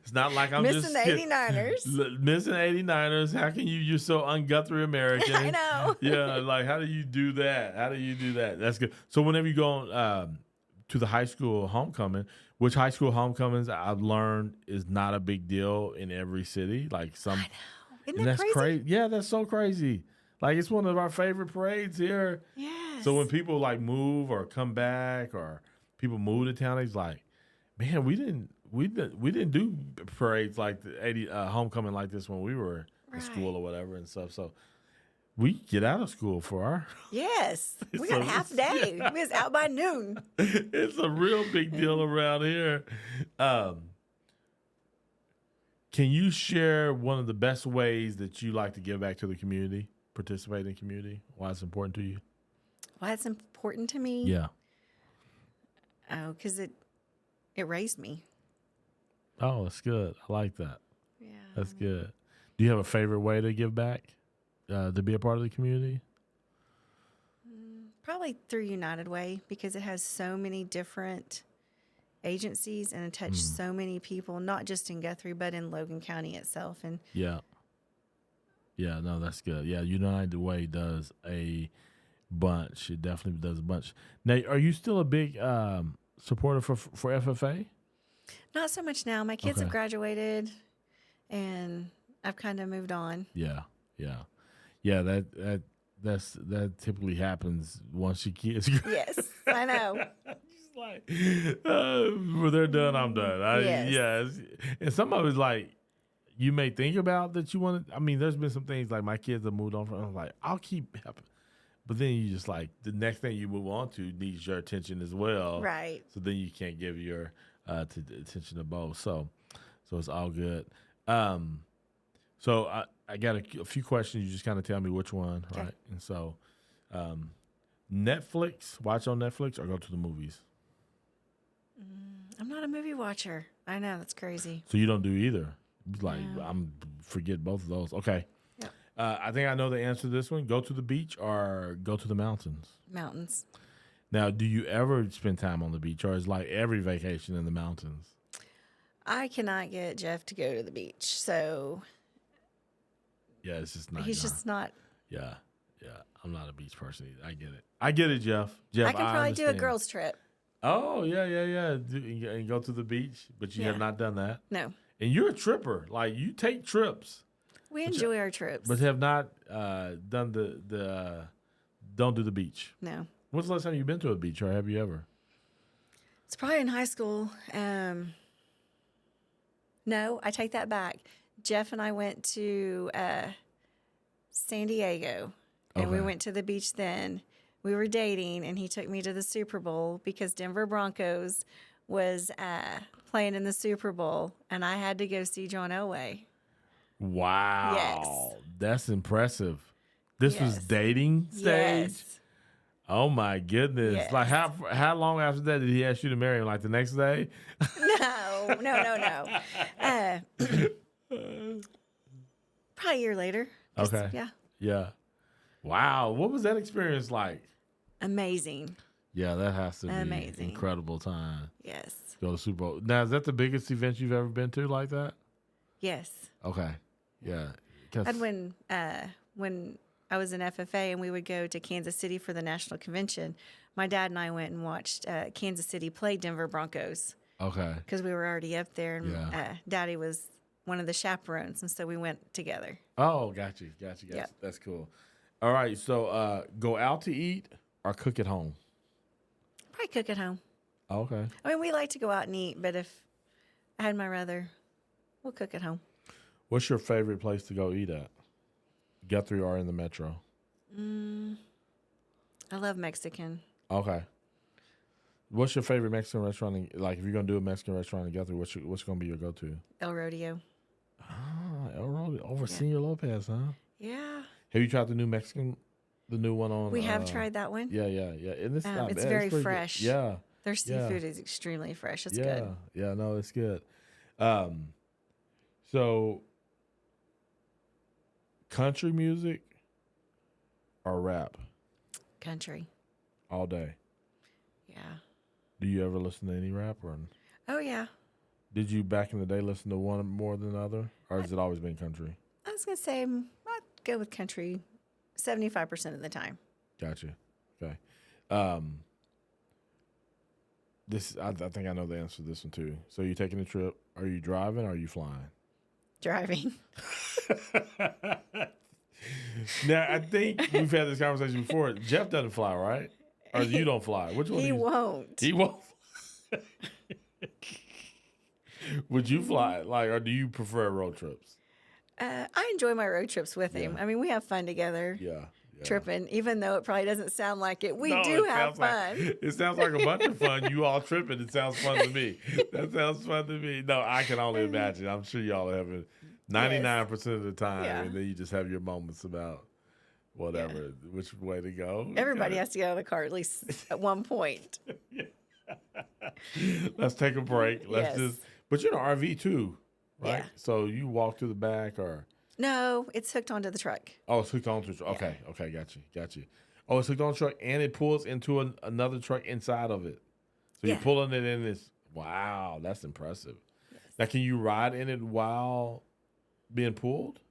It's not like I'm missing just the 89ers. Missing 89ers. How can you're so un-Guthrie American? I know. Yeah, like how do you do that? That's good. So whenever you go to the high school homecoming, which high school homecomings I've learned is not a big deal in every city. Like some, I know. Isn't that crazy? Yeah, that's so crazy. Like it's one of our favorite parades here. Yes. So when people like move or come back or people move to town, it's like, man, we didn't do parades like the 80 homecoming like this when we were in school or whatever and stuff. So we get out of school for our yes. We got a half day. We was out by noon. It's a real big deal around here. Can you share one of the best ways that you like to give back to the community, participate in the community? Why it's important to you? Why it's important to me? Yeah. Oh, because it raised me. Oh, that's good. I like that. Yeah. That's good. Do you have a favorite way to give back, to be a part of the community? Probably through United Way because it has so many different agencies and it touched so many people, not just in Guthrie, but in Logan County itself. And yeah, no, that's good. Yeah, United Way does a bunch. It definitely does a bunch. Now, are you still a big supporter for FFA? Not so much now. My kids have graduated, and I've kind of moved on. Yeah. That typically happens once your kids. Yes, I know. Like, when they're done, I'm done. Yes. And some of it's like, you may think about that you want to, I mean, there's been some things like my kids have moved on from, I'm like, I'll keep helping. But then you just like, the next thing you move on to needs your attention as well. Right. So then you can't give your attention to both. So it's all good. So I got a few questions. You just kind of tell me which one, okay. Right? And so Netflix, watch on Netflix or go to the movies? I'm not a movie watcher. I know, that's crazy. So you don't do either. Like, forget both of those. Okay. Yep. I think I know the answer to this one. Go to the beach or go to the mountains? Mountains. Now, do you ever spend time on the beach or is like every vacation in the mountains? I cannot get Jeff to go to the beach, so yeah, it's just not. He's just not. Yeah. I'm not a beach person either. I get it, Jeff. I can probably do a girls' trip. Oh, yeah. And go to the beach, but you have not done that? No. And you're a tripper. Like, you take trips. We enjoy our trips. But have not done the don't do the beach. No. When's the last time you've been to a beach, or have you ever? It's probably in high school. No, I take that back. Jeff and I went to San Diego, and we went to the beach then. We were dating, and he took me to the Super Bowl because Denver Broncos was playing in the Super Bowl, and I had to go see John Elway. Wow. Yes. That's impressive. This was dating stage? Yes. Oh, my goodness. Yes. Like, how long after that did he ask you to marry him? Like, the next day? No. Probably a year later. Okay. Yeah. Wow. What was that experience like? Amazing. Yeah, that has to be amazing. An incredible time. Yes. Go to Super Bowl. Now, is that the biggest event you've ever been to like that? Yes. Okay. Yeah. And when I was in FFA and we would go to Kansas City for the national convention, my dad and I went and watched Kansas City play Denver Broncos. Okay. Because we were already up there, and Daddy was one of the chaperones, and so we went together. Oh, got you. Yep. That's cool. All right, so go out to eat or cook at home? Probably cook at home. Okay. I mean, we like to go out and eat, but if I had my rather, we'll cook at home. What's your favorite place to go eat at? Guthrie or in the metro? I love Mexican. Okay. What's your favorite Mexican restaurant? Like, if you're going to do a Mexican restaurant in Guthrie, what's going to be your go-to? El Rodeo. Ah, El Rodeo. Over Senor Lopez, huh? Yeah. Have you tried the new Mexican The new one on. We have tried that one. Yeah. And it's not it's bad. very pretty fresh. Good. Yeah. Their seafood is extremely fresh. It's good. Yeah, no, it's good. So country music or rap? Country. All day. Yeah. Do you ever listen to any rap or? Oh yeah. Did you back in the day listen to one more than the other, or has it always been country? I was gonna say I'd go with country 75% of the time. Gotcha. Okay. This I think I know the answer to this one too. So you're taking a trip. Are you driving or are you flying? Driving. Now I think we've had this conversation before. Jeff doesn't fly, right? Or you don't fly. Which one? He won't. He won't. Would you fly? Or do you prefer road trips? I enjoy my road trips with him. I mean, we have fun together. Yeah. Tripping, even though it probably doesn't sound like it. We No, do it have sounds like- fun. It sounds like a bunch of fun. You all tripping. It sounds fun to me. That sounds fun to me. No, I can only imagine. I'm sure y'all are having 99% of the time, and then you just have your moments about whatever, which way to go. Everybody has to get out of the car at least at one point. Let's take a break. Let's just. But you're in an RV too, right? Yeah. So you walk to the back, or No, it's hooked onto the truck. oh, it's hooked onto the truck. Okay, got you. Oh, it's hooked on the truck, and it pulls into another truck inside of it. So you're pulling it in this. Wow, that's impressive. Yes. Now, can you ride in it while being pulled?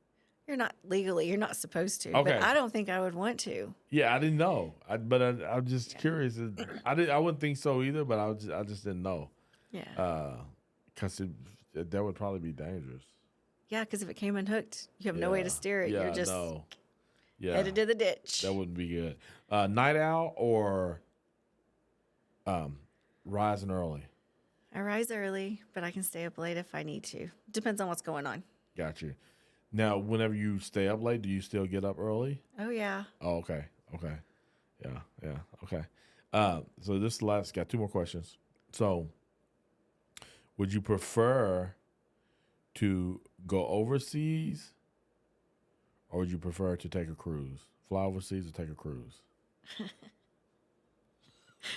You're not legally. You're not supposed to. Okay. But I don't think I would want to. Yeah, I didn't know. I'm just curious. I wouldn't think so either, but I just didn't know. Yeah. Because that would probably be dangerous. Yeah, because if it came unhooked, you have no way to steer it. Yeah, You're just headed to the ditch. That wouldn't be good. Night owl or rising early? I rise early, but I can stay up late if I need to. Depends on what's going on. Got you. Now, whenever you stay up late, do you still get up early? Oh, yeah. Oh, okay. Yeah, okay. So this last, got two more questions. So, would you prefer to go overseas, or would you prefer to take a cruise? Fly overseas or take a cruise?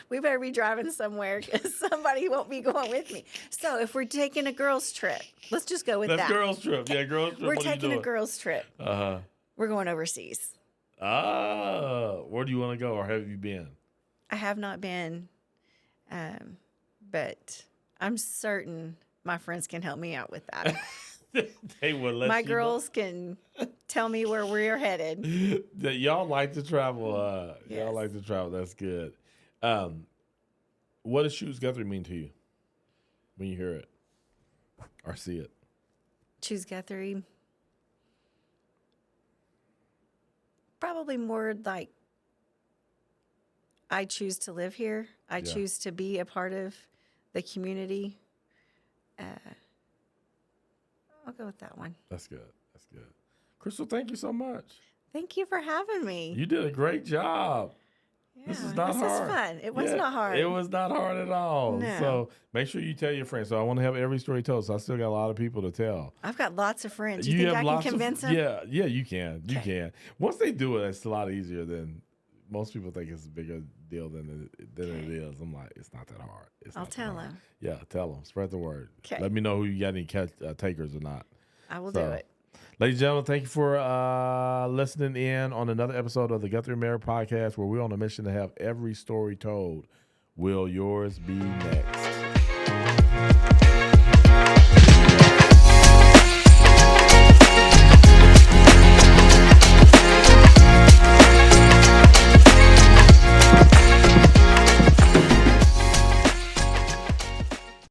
We better be driving somewhere because somebody won't be going with me. So if we're taking a girls' trip, let's just go with that. That's girls' trip. Yeah, girls' trip. We're What are you taking a doing? girls' trip. Uh-huh. We're going overseas. Where do you want to go, or have you been? I have not been, but I'm certain my friends can help me out with that. They will let My you girls can tell me where we're headed. That y'all like to travel. Yes. Y'all like to travel. That's good. What does Choose Guthrie mean to you when you hear it or see it? Choose Guthrie. Probably more like I choose to live here. I choose to be a part of the community. I'll go with that one. That's good. Kristal, thank you so much. Thank you for having me. You did a great job. Yeah, This is not hard. This is fun. It was not hard. It was not hard at all. No. So make sure you tell your friends. So I want to have every story told. So I still got a lot of people to tell. I've got lots of friends. You think I can convince them? Yeah, you can. You can. Once they do it, it's a lot easier than most people think it's a bigger deal than it is. I'm like, it's not that hard. I'll tell them. Yeah, tell them. Spread the word. Okay. Let me know who you got any takers or not. I will do it. Ladies and gentlemen, thank you for listening in on another episode of the GuthrieAmerica podcast, where we're on a mission to have every story told. Will yours be next?